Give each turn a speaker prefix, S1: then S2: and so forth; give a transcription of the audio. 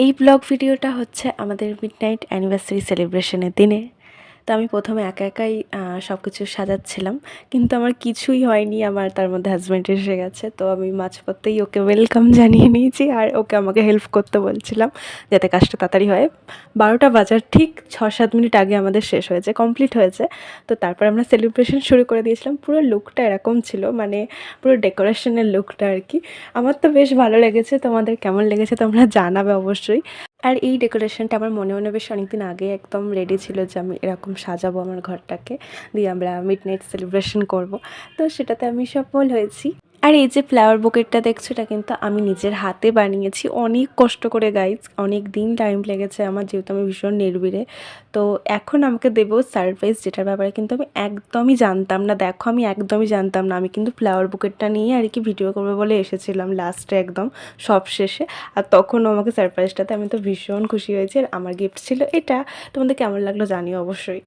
S1: এই ব্লগ ভিডিওটা হচ্ছে আমাদের মিডনাইট অ্যানিভার্সারি সেলিব্রেশনের দিনে। তো আমি প্রথমে একা একাই সব কিছু সাজাচ্ছিলাম, কিন্তু আমার কিছুই হয়নি। আমার তার মধ্যে হাজব্যান্ড এসে গেছে, তো আমি মাঝপথেই ওকে ওয়েলকাম জানিয়ে নিয়েছি আর ওকে আমাকে হেল্প করতে বলছিলাম যাতে কাজটা তাড়াতাড়ি হয়। 12টা বাজার ঠিক 6-7 মিনিট আগে আমাদের শেষ হয়েছে, কমপ্লিট হয়েছে। তো তারপর আমরা সেলিব্রেশন শুরু করে দিয়েছিলাম। পুরো লুকটা এরকম ছিল, মানে পুরো ডেকোরেশনের লুকটা আর কি। আমার তো বেশ ভালো লেগেছে, তোমাদের কেমন লেগেছে তোমরা জানাবে অবশ্যই। আর এই ডেকোরেশনটা আমার মনে মনে বেশ অনেকদিন আগে একদম রেডি ছিল যে আমি এরকম সাজাবো আমার ঘরটাকে, দিয়ে আমরা মিডনাইট সেলিব্রেশন করব। তো সেটাতে আমি সফল হয়েছি। আর এই যে ফ্লাওয়ার বুকেটটা দেখছো, এটা কিন্তু আমি নিজের হাতে বানিয়েছি, অনেক কষ্ট করে গাইজ, অনেক দিন টাইম লেগেছে আমার, যেহেতু আমি ভীষণ নির্বিড়ে। তো এখন আমাকে দেবো সারপ্রাইজ, যেটার ব্যাপারে কিন্তু আমি একদমই জানতাম না। দেখো, আমি একদমই জানতাম না। আমি কিন্তু ফ্লাওয়ার বুকেটটা নিয়ে আর কি ভিডিও করবো বলে এসেছিলাম লাস্টে, একদম সব শেষে। আর তখনও আমাকে সারপ্রাইজটাতে আমি তো ভীষণ খুশি হয়েছি। আর আমার গিফট ছিল এটা। তোমাদের কেমন লাগলো জানিও অবশ্যই।